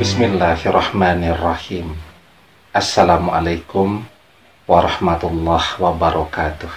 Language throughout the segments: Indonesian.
Bismillahirrahmanirrahim. Assalamualaikum warahmatullahi wabarakatuh.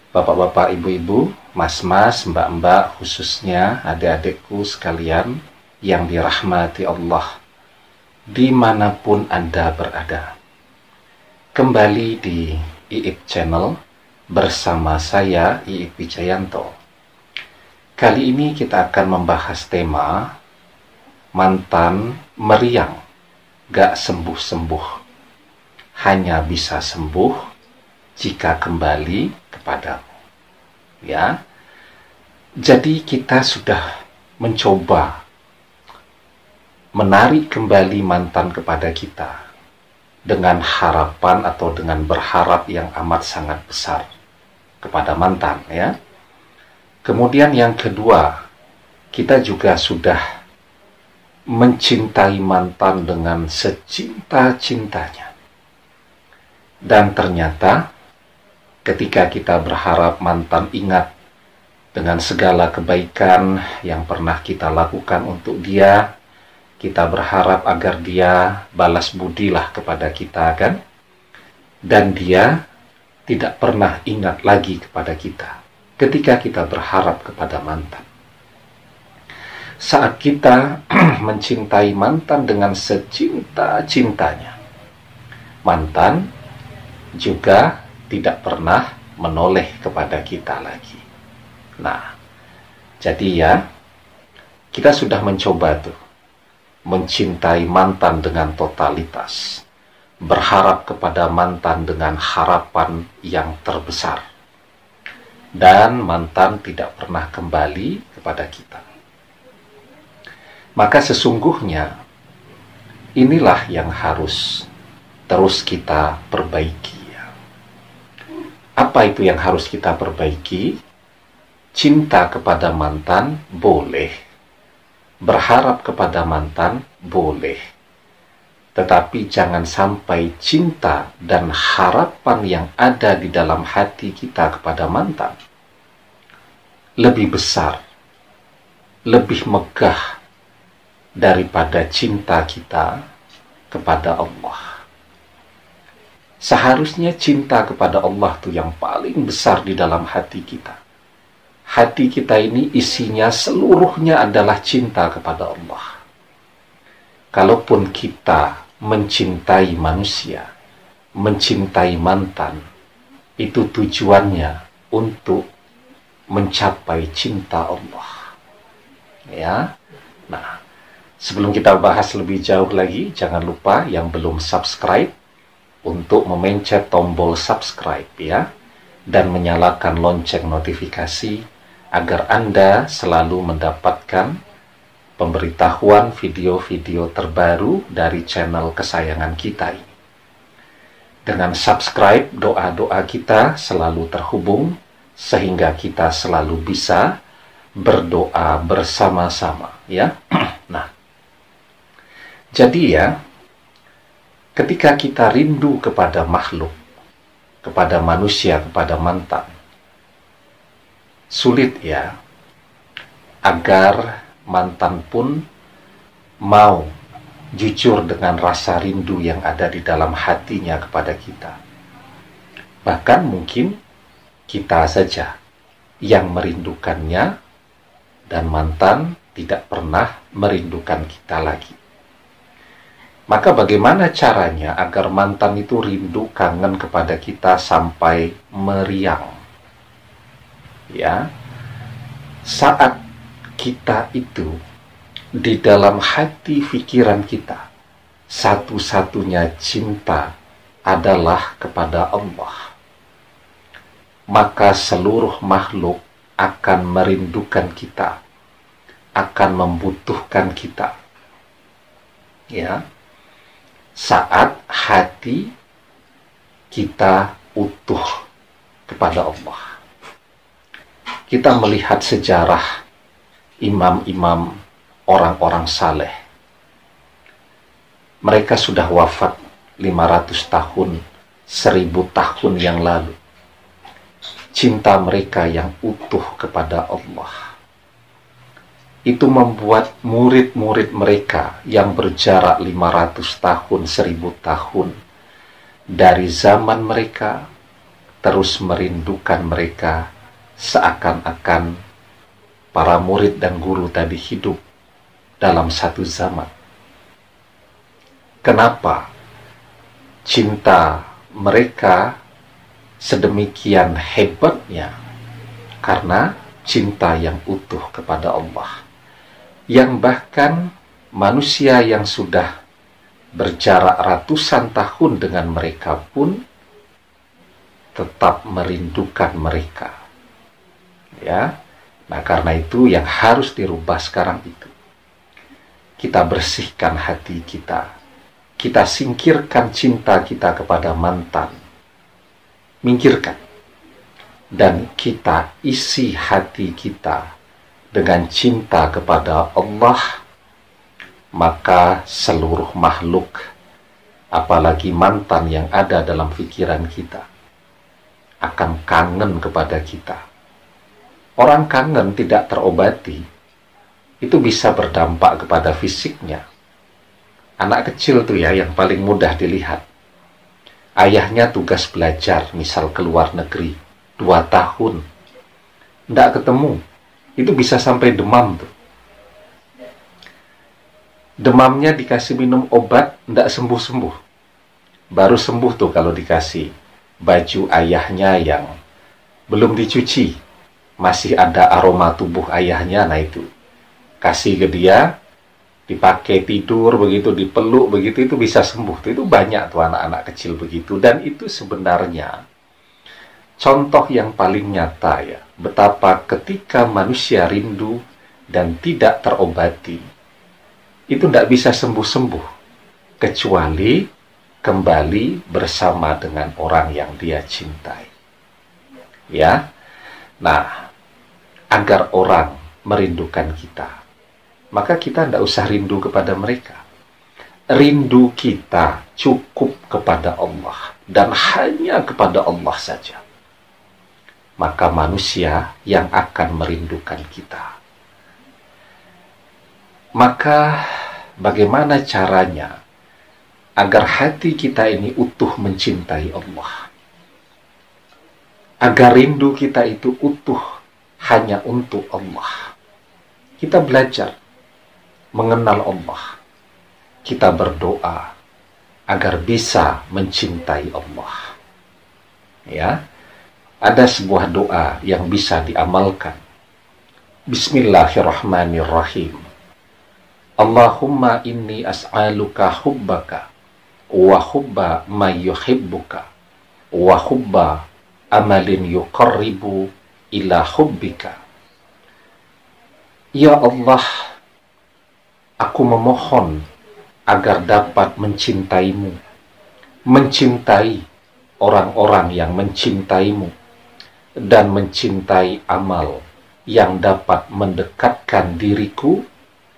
Bapak-bapak, ibu-ibu, mas-mas, mbak-mbak, khususnya adik-adikku sekalian yang dirahmati Allah dimanapun Anda berada. Kembali di IIP Channel bersama saya IIP Wijayanto. Kali ini kita akan membahas tema mantan meriang gak sembuh-sembuh, hanya bisa sembuh jika kembali kepadamu. Ya, jadi kita sudah mencoba menarik kembali mantan kepada kita dengan harapan atau dengan berharap yang amat sangat besar kepada mantan, ya. Kemudian yang kedua, kita juga sudah mencintai mantan dengan secinta-cintanya. Dan ternyata ketika kita berharap mantan ingat dengan segala kebaikan yang pernah kita lakukan untuk dia, kita berharap agar dia balas budilah kepada kita, kan? Dan dia tidak pernah ingat lagi kepada kita ketika kita berharap kepada mantan. Saat kita mencintai mantan dengan secinta-cintanya, mantan juga tidak pernah menoleh kepada kita lagi. Nah, jadi ya, kita sudah mencoba tuh mencintai mantan dengan totalitas, berharap kepada mantan dengan harapan yang terbesar, dan mantan tidak pernah kembali kepada kita. Maka sesungguhnya inilah yang harus terus kita perbaiki. Apa itu yang harus kita perbaiki? Cinta kepada mantan boleh, berharap kepada mantan boleh, tetapi jangan sampai cinta dan harapan yang ada di dalam hati kita kepada mantan lebih besar, lebih megah daripada cinta kita kepada Allah. Seharusnya cinta kepada Allah itu yang paling besar di dalam hati kita. Hati kita ini isinya seluruhnya adalah cinta kepada Allah. Kalaupun kita mencintai manusia, mencintai mantan, itu tujuannya untuk mencapai cinta Allah. Ya. Nah, sebelum kita bahas lebih jauh lagi, jangan lupa yang belum subscribe untuk memencet tombol subscribe, ya, dan menyalakan lonceng notifikasi agar Anda selalu mendapatkan pemberitahuan video-video terbaru dari channel kesayangan kita ini. Dengan subscribe, doa-doa kita selalu terhubung sehingga kita selalu bisa berdoa bersama-sama, ya. Nah, jadi ya, ketika kita rindu kepada makhluk, kepada manusia, kepada mantan, sulit ya agar mantan pun mau jujur dengan rasa rindu yang ada di dalam hatinya kepada kita. Bahkan mungkin kita saja yang merindukannya dan mantan tidak pernah merindukan kita lagi. Maka bagaimana caranya agar mantan itu rindu, kangen kepada kita sampai meriang? Ya, saat kita itu di dalam hati pikiran kita satu-satunya cinta adalah kepada Allah, maka seluruh makhluk akan merindukan kita, akan membutuhkan kita. Ya, saat hati kita utuh kepada Allah. Kita melihat sejarah imam-imam, orang-orang saleh. Mereka sudah wafat 500 tahun, 1000 tahun yang lalu. Cinta mereka yang utuh kepada Allah itu membuat murid-murid mereka yang berjarak 500 tahun, 1000 tahun dari zaman mereka terus merindukan mereka, seakan-akan para murid dan guru tadi hidup dalam satu zaman. Kenapa cinta mereka sedemikian hebatnya? Karena cinta yang utuh kepada Allah, yang bahkan manusia yang sudah berjarak ratusan tahun dengan mereka pun tetap merindukan mereka. Ya, nah karena itu yang harus dirubah sekarang itu, kita bersihkan hati kita, kita singkirkan cinta kita kepada mantan, minggirkan, dan kita isi hati kita dengan cinta kepada Allah. Maka seluruh makhluk, apalagi mantan yang ada dalam pikiran kita, akan kangen kepada kita. Orang kangen tidak terobati, itu bisa berdampak kepada fisiknya. Anak kecil tuh ya, yang paling mudah dilihat. Ayahnya tugas belajar, misal ke luar negeri, 2 tahun, tidak ketemu, itu bisa sampai demam tuh. Demamnya dikasih minum obat, tidak sembuh-sembuh. Baru sembuh tuh kalau dikasih baju ayahnya yang belum dicuci, masih ada aroma tubuh ayahnya. Nah itu, kasih ke dia, dipakai tidur begitu, dipeluk begitu, itu bisa sembuh. Itu banyak tuh anak-anak kecil begitu. Dan itu sebenarnya contoh yang paling nyata ya, betapa ketika manusia rindu dan tidak terobati, itu tidak bisa sembuh-sembuh, kecuali kembali bersama dengan orang yang dia cintai. Ya, nah, agar orang merindukan kita, maka kita tidak usah rindu kepada mereka. Rindu kita cukup kepada Allah, dan hanya kepada Allah saja. Maka manusia yang akan merindukan kita. Maka bagaimana caranya agar hati kita ini utuh mencintai Allah? Agar rindu kita itu utuh hanya untuk Allah. Kita belajar mengenal Allah. Kita berdoa agar bisa mencintai Allah. Ya, ada sebuah doa yang bisa diamalkan. Bismillahirrahmanirrahim. Allahumma inni as'aluka hubbaka wa hubba man yuhibbuka wa hubba amalin yuqarribu ila hubbika. Ya Allah, aku memohon agar dapat mencintaimu, mencintai orang-orang yang mencintaimu, dan mencintai amal yang dapat mendekatkan diriku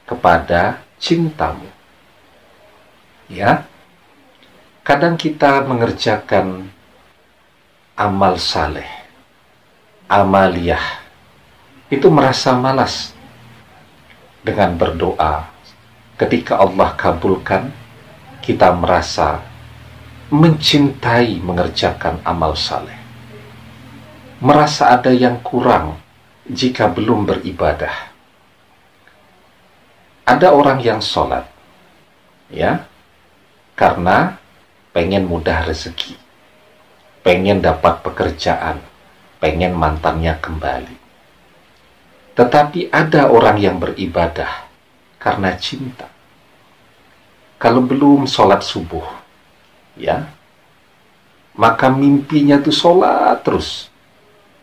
kepada cintamu. Ya, kadang kita mengerjakan amal saleh, amaliyah, itu merasa malas dengan berdoa. Ketika Allah kabulkan, kita merasa mencintai mengerjakan amal saleh, merasa ada yang kurang jika belum beribadah. Ada orang yang sholat, ya, karena pengen mudah rezeki, pengen dapat pekerjaan, pengen mantannya kembali. Tetapi ada orang yang beribadah karena cinta. Kalau belum sholat subuh, ya, maka mimpinya tuh sholat terus.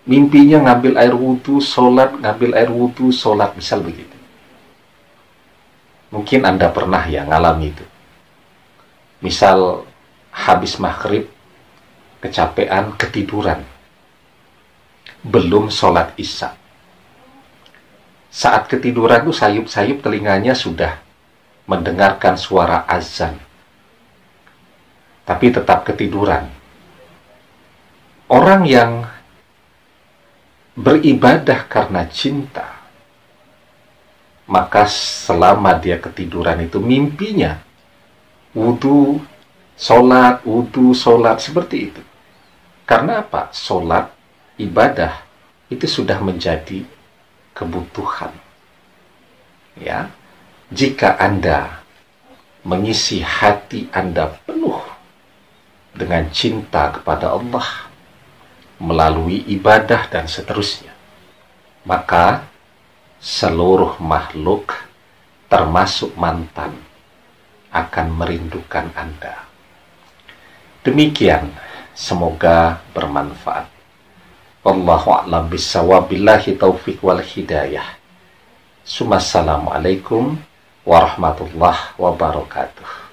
Mimpinya ngambil air wudhu, sholat, ngambil air wudhu, sholat, misal begitu. Mungkin Anda pernah ya ngalami itu. Misal habis maghrib, kecapean, ketiduran, belum sholat isya. Saat ketiduran tuh sayup-sayup telinganya sudah mendengarkan suara azan, tapi tetap ketiduran. Orang yang beribadah karena cinta, maka selama dia ketiduran itu mimpinya wudhu, sholat, seperti itu. Karena apa? Sholat, ibadah, itu sudah menjadi kebutuhan. Ya, jika Anda mengisi hati Anda penuh dengan cinta kepada Allah melalui ibadah dan seterusnya, maka seluruh makhluk termasuk mantan akan merindukan Anda. Demikian, semoga bermanfaat. Wallahu a'lam bishawab, billahi taufiq wal hidayah. Assalamualaikum warahmatullahi wabarakatuh.